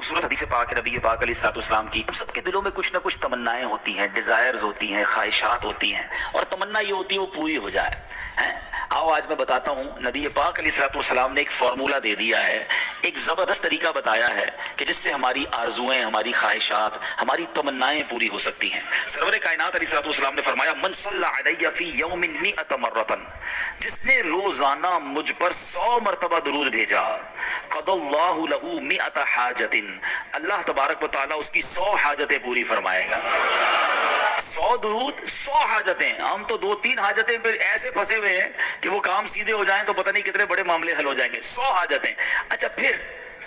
खूबसूरत हदीस पाक है नबी पाक अलैहिस्सलाम की। हम सबके दिलों में कुछ ना कुछ तमन्नाएं होती हैं, डिजायर्स होती हैं, ख्वाहिशात होती हैं, और तमन्ना ये होती है वो पूरी हो जाए। आओ आज मैं बताता हूँ, नबी पाक अलैहिस्सलाम ने एक फार्मूला दे दिया है, एक ज़बरदस्त तरीका बताया है कि जिससे हमारी आरजुएं, हमारी ख्वाहिशात, हमारी तमन्नाएं पूरी हो सकती हैं। सरवर कायनात अलैहिस्सलाम ने फरमाया, मन सल्ला अलैया फी यौमिन मिअत मर्रतन, जिसने रोजाना मुझ पर 100 मरतबा दुरूद भेजा, क़दल्लाहु लहू मिअत हाजतिन, अल्लाह तबारक व तआला उसकी 100 हाजतें पूरी फरमाएगा। 100 दुरूद 100 हाजतें। हम तो 2-3 हाजतें पे ऐसे फंसे हुए हैं कि वो काम सीधे हो जाएं तो पता नहीं कितने बड़े मामले हल हो जाएंगे। 100 हाजतें। अच्छा, फिर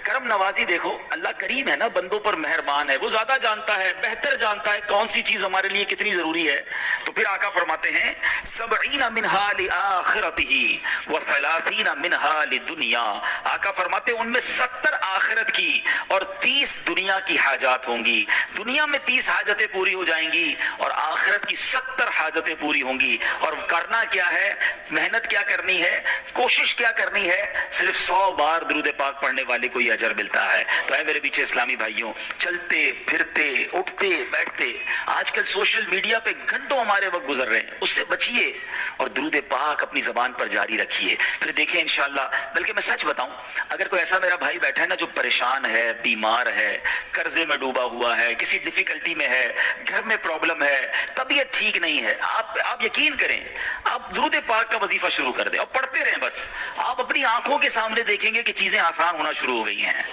करम नवाजी देखो, अल्लाह करीम है ना, बंदों पर मेहरबान है, वो ज्यादा जानता है, बेहतर जानता है कौन सी चीज हमारे लिए कितनी जरूरी है। तो फिर आका फरमाते हैं, सबईना मिनहा लिआखिरतिही व सलासीना मिनहा लिदुनिया। आका फरमाते हैं उनमें 70 आखिरत की और 30 दुनिया की हाजात होंगी। दुनिया में 30 हाजतें पूरी हो जाएंगी और आखिरत की 70 हाजतें पूरी होंगी। और करना क्या है, मेहनत क्या करनी है, कोशिश क्या करनी है, सिर्फ 100 बार दुरूद पाक पढ़ने वाले को अजर मिलता है। तो है मेरे पीछे इस्लामी भाइयों, चलते फिरते उठते बैठते आजकल सोशल मीडिया पे घंटों हमारे वक्त गुजर रहे हैं, उससे बचिए और दुरूद पाक अपनी जबान पर जारी रखिए। फिर देखिए इंशाअल्लाह। बल्कि मैं सच बताऊं, अगर कोई ऐसा मेरा भाई बैठा है ना जो परेशान है, बीमार है, कर्जे में डूबा हुआ है, किसी डिफिकल्टी में है, घर में प्रॉब्लम है, तबीयत ठीक नहीं है, आप यकीन करें, आप दुरूद पाक का वजीफा शुरू कर दें और पढ़ते रहें। बस आप अपनी आंखों के सामने देखेंगे कि चीजें आसान होना शुरू हो गई हैं,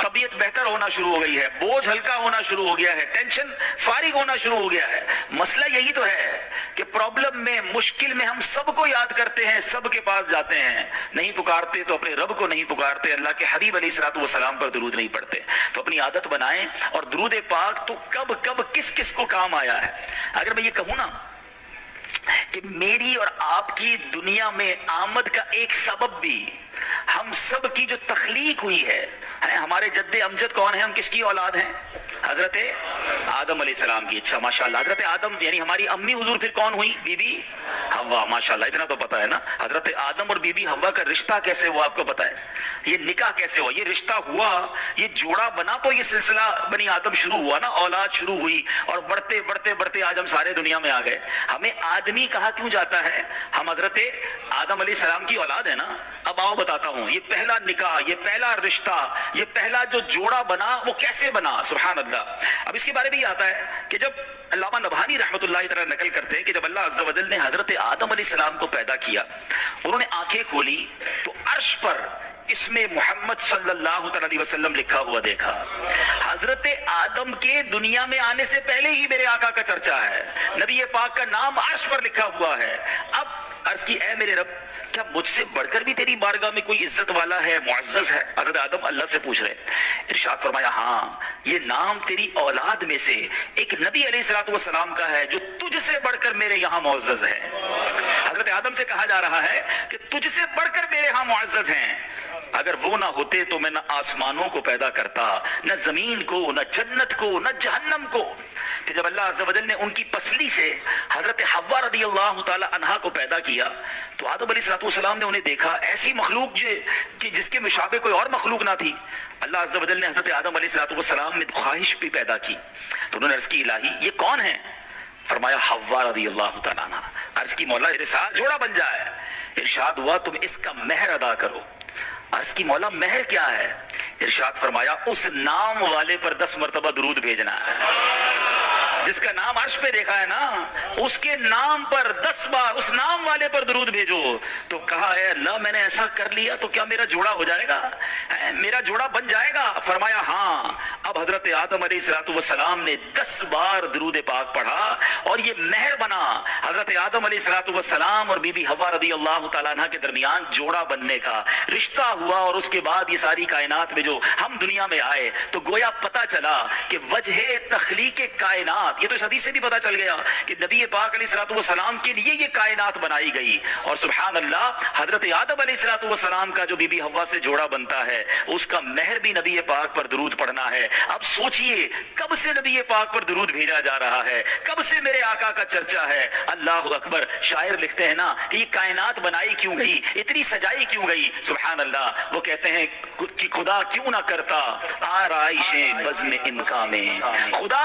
तबीयत बेहतर होना शुरू हो गई है, बोझ हल्का होना शुरू हो गया है, टेंशन फारिग होना शुरू हो गया है। मसला यही तो है कि प्रॉब्लम में, मुश्किल में हम सबको याद करते हैं, सबके पास जाते हैं, नहीं पुकारते तो अपने रब को नहीं पुकारते, अल्लाह के हबीब अलैहिस्सलाम पर दुरूद नहीं पढ़ते। तो अपनी आदत बनाएं और दुरूद पाक तो कब कब किस किस को काम आया है। अगर मैं ये कहूं ना कि मेरी और आपकी दुनिया में आमद का एक सबब भी हम सब की जो तख्लीक हुई है, हमारे जद्दे अमजद कौन है, हम किसकी औलाद हैं, हजरत आदम अलैहिस्सलाम की। अच्छा माशाल्लाह, हजरत आदम यानी हमारी अम्मी हुजूर फिर कौन हुई, बीबी हव्वा। माशाल्लाह, इतना तो पता है ना। हजरत आदम और बीबी हव्वा का रिश्ता कैसे हुआ आपको पता है, ये निकाह कैसे हुआ, ये रिश्ता हुआ, ये जोड़ा बना तो ये सिलसिला बनी आदम शुरू हुआ ना, औलाद शुरू हुई और बढ़ते बढ़ते बढ़ते आज हम सारे दुनिया में आ गए। हमें आदमी कहा क्यों जाता है, हम हजरत आदम अलैहिस्सलाम की औलाद है ना। अब आओ बताता हूं, ये पहला निकाह, ये पहला रिश्ता, ये पहला जो जोड़ा बना वो कैसे बना, सुभान अल्लाह। अब इसके बारे में ये आता है कि जब अल्लामा नबहानी रहमतुल्लाह तरह नकल करते हैं कि जब अल्लाह अज़्ज़ा वजल ने हजरत आदम अलैहिस्सलाम को पैदा किया, उन्होंने आंखें खोली तो अर्श पर इसमें मोहम्मद सल्लल्लाहु अलैहि वसल्लम लिखा हुआ देखा। हजरत आदम के दुनिया में आने से पहले ही मेरे आका का चर्चा है, नबी पाक का नाम अर्श पर लिखा हुआ है। अब अर्ज की, ऐ मेरे रब, क्या मुझसे बढ़कर भी तेरी बारगाह में कोई इज्जत वाला है, मुअज़्ज़ज़ है। हजरत आदम अल्लाह से पूछ रहे, इरशाद फरमाया, हाँ, ये नाम तेरी औलाद में से एक नबी अलैहिस्सलाम का है जो तुझसे बढ़कर मेरे यहाँ मुअज़्ज़ज़ है। हजरत आदम से कहा जा रहा है कि तुझसे बढ़कर मेरे यहाँ मुअज़्ज़ज़ हैं। अगर वो ना होते तो मैं न आसमानों को पैदा करता, न जमीन को, न जन्नत को, न जहन्नम को। कि जब अल्लाह अज़्ज़ा वजल ने उनकी पसली से हजरत हव्वा रज़ियल्लाहु ताला अन्हा को पैदा किया तो आदम अलैहिस्सलाम ने उन्हें देखा, ऐसी मखलूक कि जिसके मुशाबे कोई और मखलूक ना थी। अल्लाह अज़्ज़ा वजल ने हजरत आदम अलैहिस्सलाम में ख्वाहिश भी पैदा की तो उन्होंने अर्ज़ की, इलाही ये कौन है। फरमाया, हव्वा रज़ियल्लाहु ताला अन्हा। अर्ज़ की, मौला मेरे साथ जोड़ा बन जाए। इरशाद हुआ, तुम इसका महर अदा करो। अर्ज़ की, मौला महर क्या है। इरशाद फरमाया, उस नाम वाले पर 10 मरतबा दुरूद भेजना है। जिसका नाम अर्श पे देखा है ना, उसके नाम पर 10 बार उस नाम वाले पर दुरूद भेजो। तो कहा, है अल्लाह, मैंने ऐसा कर लिया तो क्या मेरा जोड़ा हो जाएगा, मेरा जोड़ा बन जाएगा। फरमाया, हाँ। अब हजरत आदम अलैहिस्सलाम ने 10 बार दुरूद पाक पढ़ा और ये महर बना हजरत आदम अलैहिस्सलाम और बीबी हव्वा रज़ियल्लाहु ताला अन्हा के दरमियान जोड़ा बनने का रिश्ता हुआ। और उसके बाद ये सारी कायनात में जो हम दुनिया में आए तो गोया पता चला कि वजह तख्लीक कायनात कायनात, ये तो इस हदीस से भी पता चल गया कि नबी पाक अलैहिस्सलाम के लिए ये कायनात बनाई गई। और सुभान अल्लाह, हजरत आदम अलैहिस्सलाम का जो बीबी हव्वा से जोड़ा बनता है, उसका महर भी नबी पाक पर दुरूद पढ़ना है। अब सोचिए कब से नबी पाक पर दुरूद भेजा जा रहा है, कब से मेरे आका का चर्चा है। अल्लाह अकबर। शायर लिखते हैं ना कि ये कायनात बनाई क्यों गई, इतनी सजाई क्यों गई। सुभान अल्लाह। वो कहते हैं कि खुदा क्यों ना करता आराइशें बज़्म इनका में, खुदा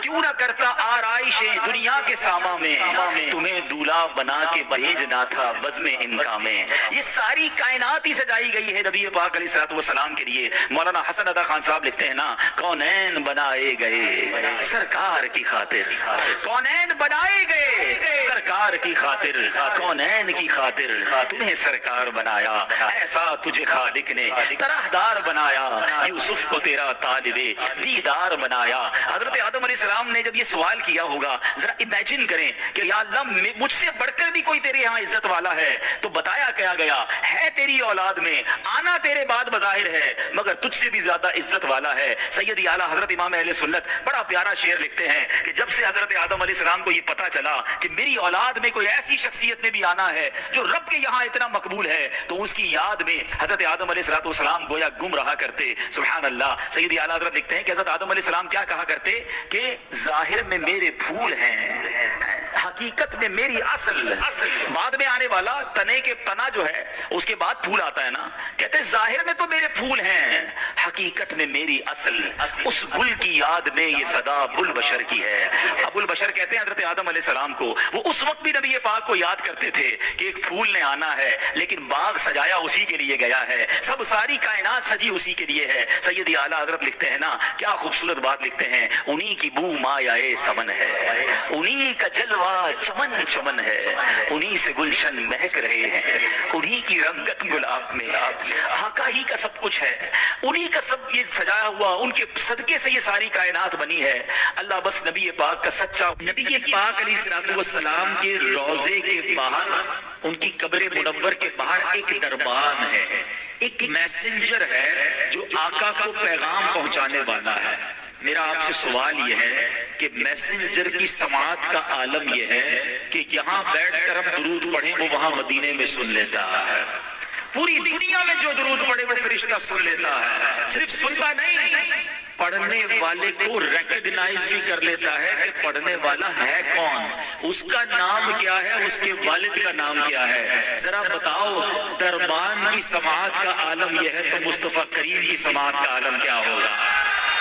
क्यों ना करता आराइशें दुनिया के सामा में, तुम्हें दूल्हा बना के भेजना था बज़्म इनका में। ये सारी कायनात ही सजाई गई है नबी पाक अलैहिस्सलाम के लिए। मौलाना हसन अदा खान साहब लिखते हैं ना, कौनैन बनाए गए सरकार की खातिर, कौनैन बनाए गए सरकार की खातिर, कौनैन की खातिर तुम्हें सरकार बनाया, ऐसा तुझे खालिक ने तरहदार बनाया, यूसुफ को तेरा तालिबे दीदार बनाया। हजरत आदम अलैहिस्सलाम ने जब ये सवाल किया होगा, जरा इमेजिन करें कि या अल्लाह मुझसे बढ़कर भी कोई तेरे यहाँ इज्जत वाला है, तो बताया क्या गया है तेरी औलाद में, आना तेरे बाद बज़ाहिर है मगर तुझसे भी ज्यादा इज्जत वाला है। सैयद आला हजरत इमाम अहले सुन्नत बड़ा प्यारा शेर लिखते हैं कि जब से हजरत आदम अलैहिस्सलाम को ये पता चला कि मेरी औलाद में कोई ऐसी शख्सियत ने भी आना है जो रब के यहाँ इतना मकबूल है, तो उसकी याद में हजरत आदम अलैहिस्सलाम गोया गुम रहा करते। सुभान अल्लाह। सैयद आला हजरत लिखते हैं कि हजरत आदम अलैहिस्सलाम क्या कहा करते कि जाहिर में मेरे फूल हैं, हकीकत में मेरी असल। बाद में आने वाला तने के तना जो है उसके बाद फूल आता है ना, कहते जाहिर में तो मेरे फूल हैं, हकीकत में मेरी असल। उस गुल की याद में ये सदा बुल बशर की है। अबुल बशर कहते हैं हजरत आदम अलैहिस्सलाम को, वो उस वक्त भी नबी पाक को याद करते थे कि एक फूल ने आना है, लेकिन बाग सजाया उसी के लिए गया है, सब सारी कायनात सजी उसी के लिए है। सैयद आला हजरत लिखते हैं ना, क्या खूबसूरत बात लिखते हैं, उन्हीं की बू मायाए समन है, उन्हीं का जलवा चमन चमन है, उन्हीं से गुलशन महक रहे हैं, उन्हीं की रंगत गुलाब में, आका ही का सब कुछ है, उन्हीं का सब ये सजाया हुआ, उनके सदके से ये सारी कायनात बनी है। अल्लाह बस नबी पाक का सच्चा, नबी पाक अलैहिस्सलाम के रोजे के बाहर, उनकी कब्र मुनव्वर के बाहर एक दरबान है, एक मैसेंजर है जो आका को पैगाम पहुंचाने वाला है। मेरा आपसे सवाल यह है कि मैसेंजर की समात का आलम यह है कि यहाँ बैठकर हम दुरूद पढ़ें वो वहां मदीने में सुन लेता है, पूरी दुनिया में जो दुरूद पढ़े वो फरिश्ता सुन लेता है। सिर्फ सुनता नहीं, पढ़ने वाले को रिकॉग्नाइज भी कर लेता है कि पढ़ने वाला है कौन, उसका नाम क्या है, उसके वालिद का नाम क्या है। जरा बताओ, दरबान की समात का आलम यह है तो मुस्तफा करीम की समात का आलम क्या होगा,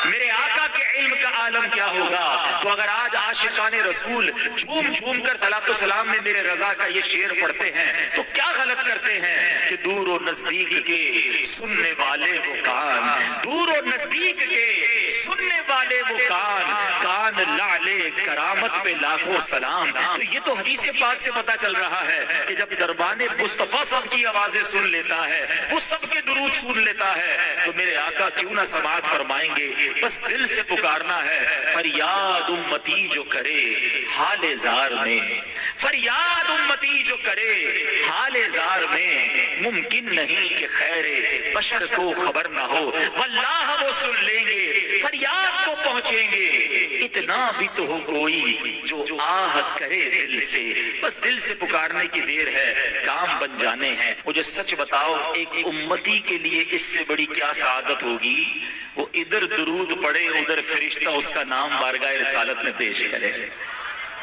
मेरे आका के इल्म का आलम क्या होगा। तो अगर आज आशिकाने रसूल झूम झूम कर सलातो सलाम में मेरे रजा का ये शेर पढ़ते हैं तो क्या गलत करते हैं कि दूर और नजदीक के सुनने वाले वो कान, दूर और नजदीक के सुनने वाले वो कान, कान लाले करामत पे लाखों सलाम। तो ये तो हदीस पाक से पता चल रहा है कि जब दरबाने मुस्तफा सब की आवाजें सुन लेता है, वो सबके दुरूद सुन लेता है, तो मेरे आका क्यों ना समात फरमाएंगे। बस दिल से पुकारना है, फरियाद उम्मती जो करे हाले जार में, फरियाद उम्मती जो करे हाले जार में, मुमकिन नहीं कि खैरे बशर को खबर ना हो, वल्लाह वो सुन लेंगे, फरियाद को पहुंचेंगे। इतना भी तो हो कोई जो आह करे दिल से, बस दिल से पुकारने की देर है, काम बन जाने हैं। मुझे सच बताओ, एक उम्मती के लिए इससे बड़ी क्या सादत होगी, वो इधर दुरूद पढ़े उधर फरिश्ता उसका नाम बारगाह रिसालत में पेश करे,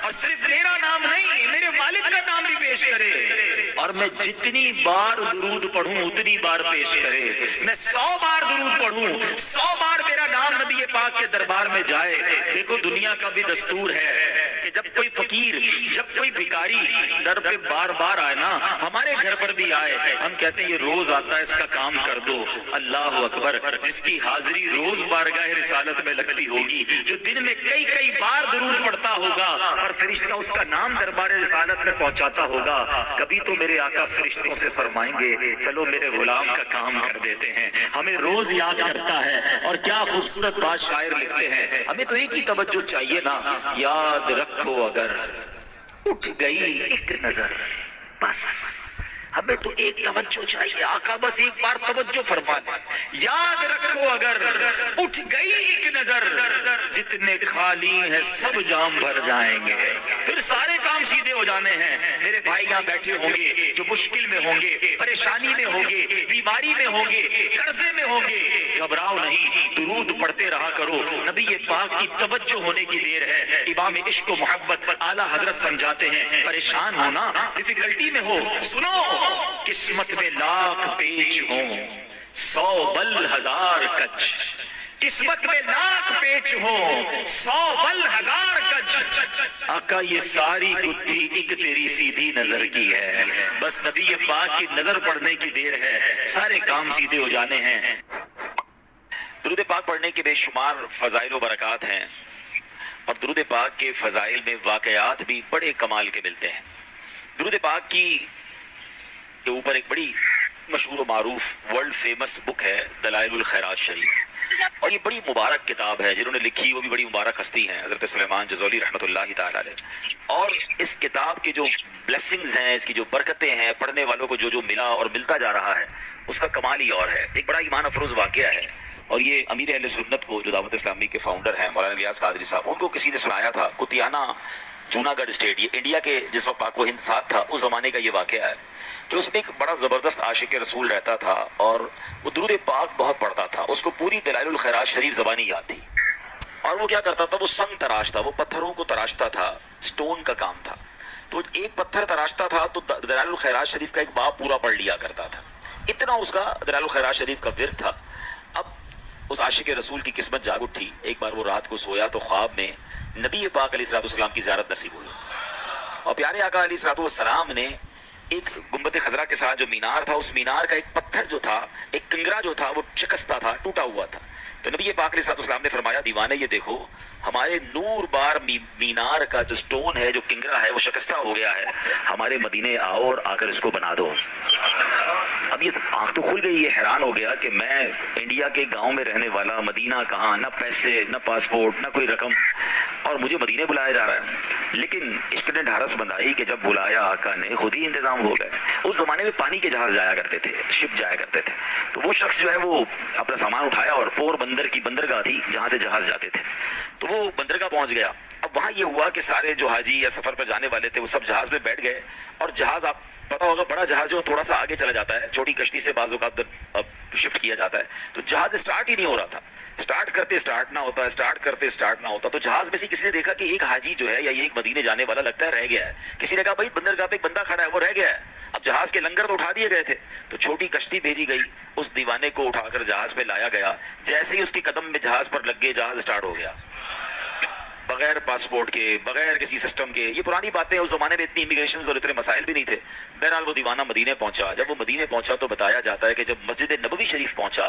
और सिर्फ मेरा नाम नहीं मेरे वालिद का नाम भी पेश करे, और मैं जितनी बार दुरूद पढ़ूं उतनी बार पेश करे। मैं 100 बार दुरूद पढ़ूं, 100 बार मेरा नाम नबी पाक के दरबार में जाए। देखो दुनिया का भी दस्तूर है कि जब कोई फकीर, जब कोई भिखारी दर पे बार बार आए ना, हमारे घर पर भी आए, हम कहते हैं ये रोज आता है, इसका काम कर दो। अल्लाह अकबर, जिसकी हाजिरी रोज बारगाह रिसालत में लगती होगी, जो दिन में कई कई बार दुरूद पढ़ता होगा और फरिश्ता उसका नाम दरबार रिसालत में पहुंचाता होगा, कभी तो मेरे आका फरिश्तों से फरमाएंगे चलो मेरे गुलाम का काम कर देते हैं। हमें रोज याद करता है। और क्या खूबसूरत बात शायर लिखते हैं, हमें तो एक ही तवज्जो चाहिए ना, याद रखो अगर उठ गई एक नजर, बस ہمیں تو ایک توجہ چاہیے، آقا بس ایک بار توجہ فرما لیں۔ یاد رکھو اگر اٹھ گئی ایک نظر، جتنے خالی ہیں سب جام بھر جائیں گے، پھر سارے کام سیدھے ہو جانے ہیں۔ میرے بھائی یہاں بیٹھے ہوں گے جو مشکل میں ہوں گے، پریشانی میں ہوں گے، بیماری میں ہوں گے، قرضے میں ہوں گے، گھبراؤ نہیں، درود پڑھتے رہا کرو۔ نبی پاک کی توجہ ہونے کی دیر ہے۔ امام عشق و محبت اعلیٰ حضرت سمجھاتے ہیں، پریشان ہونا، ڈیفیکلٹی میں ہو، سنو، قسمت میں لاکھ پیچ ہوں، 100 بل 1000 کچ، قسمت میں لاکھ پیچ ہوں، 100 بل 1000 کچ۔ آقا یہ ساری گتھی ایک تیری سیدھی نظر کی ہے، بس نبی پاک کی نظر پڑنے کی دیر ہے، سارے کام سیدھے ہو جانے ہیں۔ درود پاک پڑھنے کے بے شمار فضائل و برکات ہیں، اور درود پاک کے فضائل میں واقعات بھی بڑے کمال کے ملتے ہیں۔ درود پاک کے اوپر ایک بڑی مشہور و معروف ورلڈ فیمس بک ہے دلائل الخیرات شریف، اور یہ بڑی مبارک کتاب ہے، جنہوں نے لکھی وہ بھی بڑی مبارک ہستی ہیں، حضرت سلیمان جزولی رحمۃ اللہ تعالی علیہ۔ اور اس کتاب کے جو بلیسنگز ہیں، اس کی جو برکتیں ہیں، پڑھنے والوں کو جو جو ملا اور ملتا جا رہا ہے، اس کا کمال ہی اور ہے۔ ایک بڑا ایمان افروز واقعہ ہے، اور یہ امیر اہل سنت کو جو دعوت اسلامی کے فاؤنڈر ہیں مولانا الیاس قادری صاحب، ان کو کسی نے سنایا تھا۔ کتیانہ جوناگڑھ اسٹیٹ، یہ انڈیا کے جس وقت پاک و ہند ساتھ تھا اس زمانے کا یہ واقعہ ہے کہ اس میں ایک بڑا زبردست عاشق رسول رہتا تھا، اور وہ درود پاک بہت پڑھتا تھا، اس کو پوری دلائل الخیرات شریف زبانی یاد تھی۔ اور وہ کیا کرتا تھا، وہ سنگ تراشتا، وہ پتھروں کو تراشتا تھا، سٹون کا کام تھا، تو ایک پتھر تراشتا تھا تو دلائل الخیرات شریف کا ایک باب پورا پڑھ لیا کرتا تھا، اتنا اس کا دلائل الخیرات شریف کا ورد تھا۔ اب اس عاشق رسول کی قسمت جاگ اٹھی، ایک بار وہ رات کو سویا تو خواب میں نبی پاک علیہ السلام کی زیارت نصیب ہوئی، اور پیارے آقا علیہ السلام نے ایک گنبد خضرا کے ساتھ جو مینار تھا، اس مینار کا ایک پتھر جو تھا، ایک کنگرا جو تھا، وہ شکستہ تھا، ٹوٹا ہوا تھا۔ تو نبی پاک علیہ السلام نے فرمایا، دیوانے یہ دیکھو، ہمارے نور بار مینار کا جو سٹون ہے، جو کنگرا ہے، وہ شکستہ ہو گیا ہے، ہمارے مدینے آؤ اور آ کر اس کو بنا دو۔ اب یہ آنکھ تو کھل گئی، یہ حیران ہو گیا کہ میں انڈیا کے گاؤں میں رہنے والا، مدینہ کہاں، نہ پیسے، نہ پاسپورٹ، نہ کوئی رقم، اور مجھے مدینے بلایا جا رہا ہے۔ لیکن عشق نے ڈھارس بندھائی کہ جب بلایا آقا نے، خود ہی انتظام ہو گئے۔ اس زمانے میں پانی کے جہاز جایا کرتے تھے، شپ جایا کرتے تھے، تو وہ شخص جو ہے وہ اپنا سامان اٹھایا اور پور بندر کی بندرگاہ تھی جہاں سے جہاز جاتے تھے، تو وہ بندرگاہ پہنچ گیا۔ اب وہاں یہ ہوا کہ سارے جو حاجی یا سفر پر جانے والے تھے وہ سب جہاز میں بیٹھ گئے، اور جہاز، آپ پتا ہوگا بڑا جہاز جو تھوڑا سا آگے چلا جاتا ہے، چھوٹی کشتی سے بعض اوقات شفٹ کیا جاتا ہے، تو جہاز اسٹارٹ ہی نہیں ہو رہا تھا، اسٹارٹ کرتے اسٹارٹ نہ ہوتا، اسٹارٹ کرتے اسٹارٹ نہ ہوتا۔ تو جہاز میں سے کسی نے دیکھا کہ ایک حاجی جو ہے یا یہ ایک مدینے جانے والا لگتا ہے رہ گیا ہے۔ کسی نے کہا بھائی بندرگاہ پہ ایک بندہ کھڑا ہے، وہ رہ گیا ہے۔ اب جہاز کے لنگر تو اٹھا دیے گئے تھے، تو چھوٹی کشتی بھیجی گئی، اس دیوانے کو اٹھا کر جہاز پہ لایا گیا۔ جیسے ہی اس کے قدم میں جہاز پر لگ گئے، جہاز اسٹارٹ ہو گیا، بغیر پاسپورٹ کے، بغیر کسی سسٹم کے۔ یہ پرانی باتیں، اس زمانے میں اتنی امیگریشن اور اتنے مسائل بھی نہیں تھے۔ بہرحال وہ دیوانہ مدینے پہنچا۔ جب وہ مدینے پہنچا تو بتایا جاتا ہے کہ جب مسجد نبوی شریف پہنچا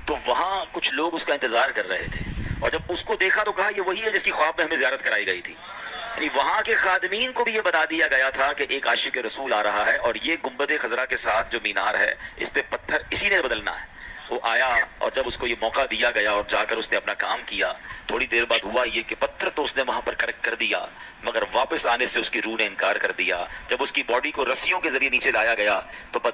تو وہاں کچھ لوگ اس کا انتظار کر رہے تھے، اور جب اس کو دیکھا تو کہا یہ وہی ہے جس کی خواب میں ہمیں زیارت کرائی گئی تھی۔ یعنی وہاں کے خادمین کو بھی یہ بتا دیا گیا تھا کہ ایک عاشق رسول آ رہا ہے، اور یہ گنبد خضرا کے ساتھ جو مینار ہے، اس پہ پتھر اسی نے بدلنا ہے۔ وہ آیا، اور جب اس کو یہ موقع دیا گیا اور جا کر اس نے اپنا کام کیا، تھوڑی دیر بعد ہوا یہ کہ پتھر تو اس نے وہاں پر کریکٹ کر دیا، مگر واپس آنے سے اس کی روح نے انکار کر دیا۔ جب اس کی باڈی کو رسیوں کے ذریعے نیچے لایا گیا تو پتہ